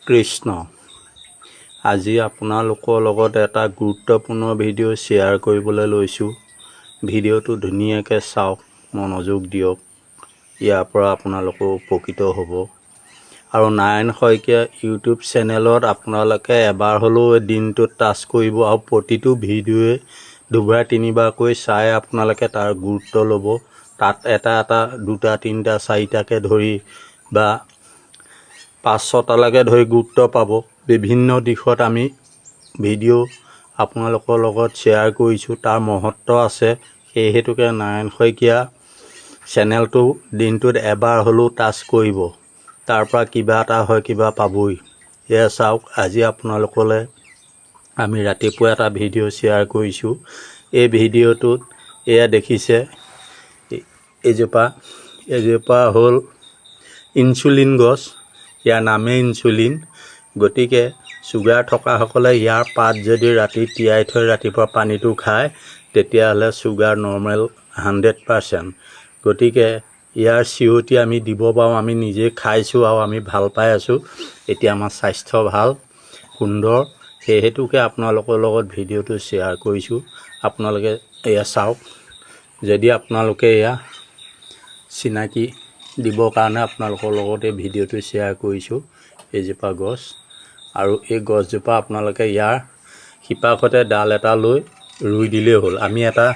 কৃষ্ণ। আজি আপোনালোকৰ লগত এটা গুৰুত্বপূৰ্ণ ভিডিঅ' শ্বেয়াৰ কৰিবলৈ লৈছোঁ। ভিডিঅ'টো ধুনীয়াকৈ চাওক, মনোযোগ দিয়ক। ইয়াৰ পৰা আপোনালোকে উপকৃত হ'ব। আৰু নাৰায়ণ শইকীয়া ইউটিউব চেনেলত আপোনালোকে এবাৰ হ'লেও দিনটোত টাচ কৰিব আৰু প্ৰতিটো ভিডিঅ'ই দুবাৰ তিনিবাৰকৈ চাই আপোনালোকে তাৰ গুৰুত্ব ল'ব। তাত এটা দুটা তিনিটা চাৰিটাকৈ ধৰি বা 5-6টালৈকে ধৰি গুৰুত্ব পাব। বিভিন্ন দিশত আমি ভিডিঅ' আপোনালোকৰ লগত শ্বেয়াৰ কৰিছোঁ, তাৰ মহত্ব আছে। সেই হেতুকে নাৰায়ণ শইকীয়া চেনেলটো দিনটোত এবাৰ হ'লেও টাচ কৰিব। তাৰ পৰা কিবা এটা হয়, কিবা পাবই। এয়া চাওক, আজি আপোনালোকলৈ আমি ৰাতিপুৱা এটা ভিডিঅ' শ্বেয়াৰ কৰিছোঁ। এই ভিডিঅ'টোত এয়া দেখিছে, এজোপা হ'ল ইনচুলিন গছ। ইয়াৰ নামেই ইনচুলিন। গতিকে চুগাৰ থকাসকলে ইয়াৰ পাত যদি ৰাতি তিয়াই থৈ ৰাতিপুৱা পানীটো খায়, তেতিয়াহ'লে চুগাৰ নৰ্মেল 100%। গতিকে ইয়াৰ চিৰতি আমি দিব পাৰোঁ। আমি নিজে খাইছোঁ আৰু আমি ভাল পাই আছোঁ। এতিয়া আমাৰ স্বাস্থ্য ভাল, সুন্দৰ। সেই হেতুকে আপোনালোকৰ লগত ভিডিঅ'টো শ্বেয়াৰ কৰিছোঁ। আপোনালোকে এয়া চাওক। যদি আপোনালোকে এয়া চিনাকি দিবৰ কাৰণে আপোনালোকৰ লগত এই ভিডিঅ'টো শ্বেয়াৰ কৰিছোঁ। এজোপা গছ, আৰু এই গছজোপা আপোনালোকে ইয়াৰ শিপাৰ ডাল এটা লৈ ৰুই দিলেই হ'ল। আমি এটা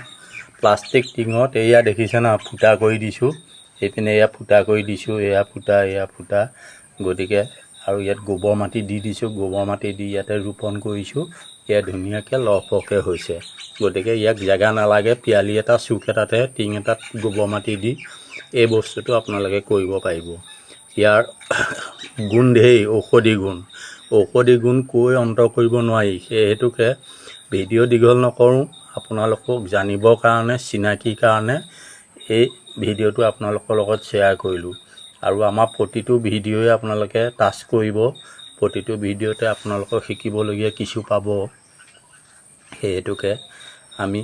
প্লাষ্টিক টিঙত এয়া দেখিছে না, ফুটা কৰি দিছোঁ। সেইপিনে এয়া ফুটা কৰি দিছোঁ, এয়া ফুটা। গতিকে আৰু ইয়াত গোবৰ মাটি দি দিছোঁ। গোবৰ মাটি দি ইয়াতে ৰোপণ কৰিছোঁ। এয়া ধুনীয়াকৈ লহপহকৈ হৈছে। গতিকে ইয়াক জেগা নালাগে, পিয়ালি এটা চুক এটাতে টিং এটাত গোবৰ মাটি দি এই বস্তুটো আপোনালোকে কৰিব পাৰিব। ইয়াৰ গুণ ঢেৰ, ঔষধি গুণ কৈ অন্ত কৰিব নোৱাৰি। সেই হেতুকে ভিডিঅ' দীঘল নকৰোঁ, আপোনালোকক জানিবৰ কাৰণে, চিনাকিৰ কাৰণে এই ভিডিঅ'টো আপোনালোকৰ লগত শ্বেয়াৰ কৰিলোঁ। আৰু আমাৰ প্ৰতিটো ভিডিঅ'ই আপোনালোকে টাচ কৰিব। প্ৰতিটো ভিডিঅ'তে আপোনালোকক শিকিবলগীয়া কিছু পাব। সেই হেতুকে আমি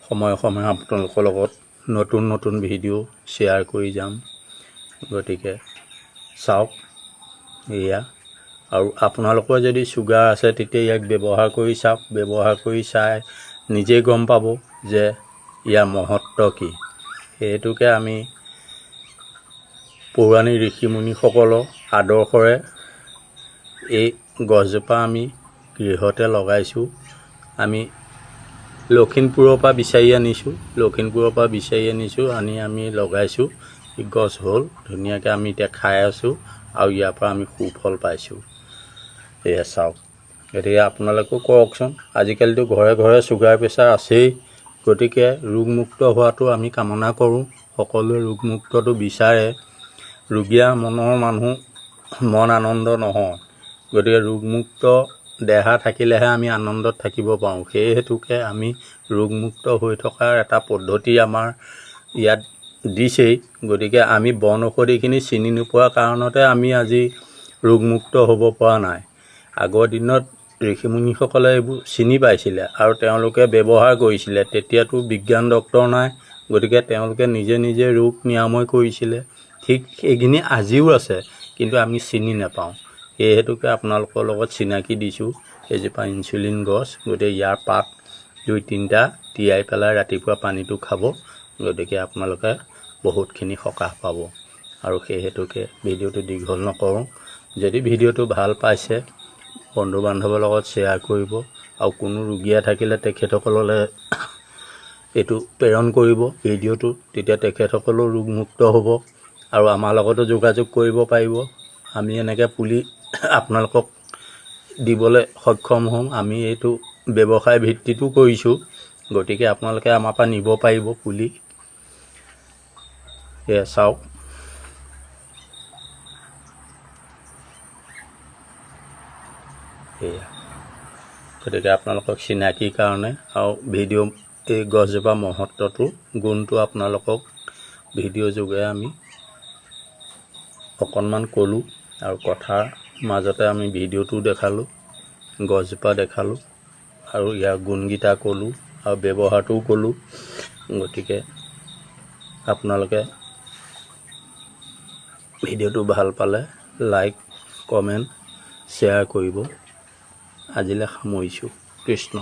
সময়ে সময়ে আপোনালোকৰ লগত নতুন ভিডিঅ' শ্বেয়াৰ কৰি যাম। গতিকে চাওক এয়া। আৰু আপোনালোকৰ যদি চুগাৰ আছে, তেতিয়া ইয়াক ব্যৱহাৰ কৰি চাওক। ব্যৱহাৰ কৰি চাই নিজেই গম পাব যে ইয়াৰ মহত্ব কি। সেই হেতুকে আমি পৌৰাণিক ঋষিমুনিসকলৰ আদৰ্শৰে এই গছজোপা আমি গৃহতে লগাইছোঁ। আমি লখিমপুৰৰ পৰা বিচাৰি আনিছোঁ। আনি আমি লগাইছোঁ। গছ হ'ল ধুনীয়াকৈ আমি এতিয়া খাই আছোঁ, আৰু ইয়াৰ পৰা আমি সুফল পাইছোঁ। এয়া চাওক। গতিকে আপোনালোকেও কৰকচোন। আজিকালিতো ঘৰে ঘৰে চুগাৰ প্ৰেছাৰ আছেই। গতিকে ৰোগমুক্ত হোৱাটো আমি কামনা কৰোঁ। সকলোৱে ৰোগমুক্তটো বিচাৰে। ৰোগীয়া মনৰ মানুহ মন আনন্দ নহয়। গতিকে ৰোগমুক্ত দেহা থাকিলেহে আমি আনন্দত থাকিব পাৰোঁ। সেই হেতুকে আমি ৰোগমুক্ত হৈ থকাৰ এটা পদ্ধতি আমাৰ ইয়াত দিছেই। গতিকে আমি বন ঔষধিখিনি চিনি নোপোৱাৰ কাৰণতে আমি আজি ৰোগমুক্ত হ'ব পৰা নাই। আগৰ দিনত ঋষিমুনিসকলে এইবোৰ চিনি পাইছিলে আৰু তেওঁলোকে ব্যৱহাৰ কৰিছিলে। তেতিয়াতো বিজ্ঞান ডক্তৰ নাই। গতিকে তেওঁলোকে নিজে ৰোগ নিৰাময় কৰিছিলে। ঠিক সেইখিনি আজিও আছে, কিন্তু আমি চিনি নাপাওঁ। সেই হেতুকে আপোনালোকৰ লগত চিনাকি দিছোঁ। এজোপা ইনচুলিন গছ। গতিকে ইয়াৰ পাত 2-3টা তিয়াই পেলাই ৰাতিপুৱা পানীটো খাব। গতিকে আপোনালোকে বহুতখিনি সকাহ পাব। আৰু সেই হেতুকে ভিডিঅ'টো দীঘল নকৰোঁ। যদি ভিডিঅ'টো ভাল পাইছে, বন্ধু বান্ধৱৰ লগত শ্বেয়াৰ কৰিব। আৰু কোনো ৰোগীয়া থাকিলে তেখেতসকললৈ এইটো প্ৰেৰণ কৰিব ভিডিঅ'টো। তেতিয়া তেখেতসকলেও ৰোগমুক্ত হ'ব আৰু আমাৰ লগতো যোগাযোগ কৰিব পাৰিব। আমি এনেকৈ পুলি আপোনালোকক দিবলৈ সক্ষম হ'ম। আমি এইটো ব্যৱসায় ভিত্তিতো কৰিছোঁ। গতিকে আপোনালোকে আমাৰ পৰা নিব পাৰিব পুলি। এয়া চাওক। এয়া গতিকে আপোনালোকক চিনাকিৰ কাৰণে আৰু ভিডিঅ' এই গছজোপা মহত্বটো, গুণটো আপোনালোকক ভিডিঅ' যোগে আমি অকণমান ক'লোঁ। আৰু কথাৰ মাজতে আমি ভিডিঅ'টো দেখালোঁ, গছজোপা দেখালোঁ, আৰু ইয়াৰ গুণকেইটা ক'লোঁ, আৰু ব্যৱহাৰটোও ক'লোঁ। গতিকে আপোনালোকে ভিডিঅ'টো ভাল পালে লাইক, কমেণ্ট, শ্বেয়াৰ কৰিব। আজিলৈ সামৰিছোঁ। কৃষ্ণ।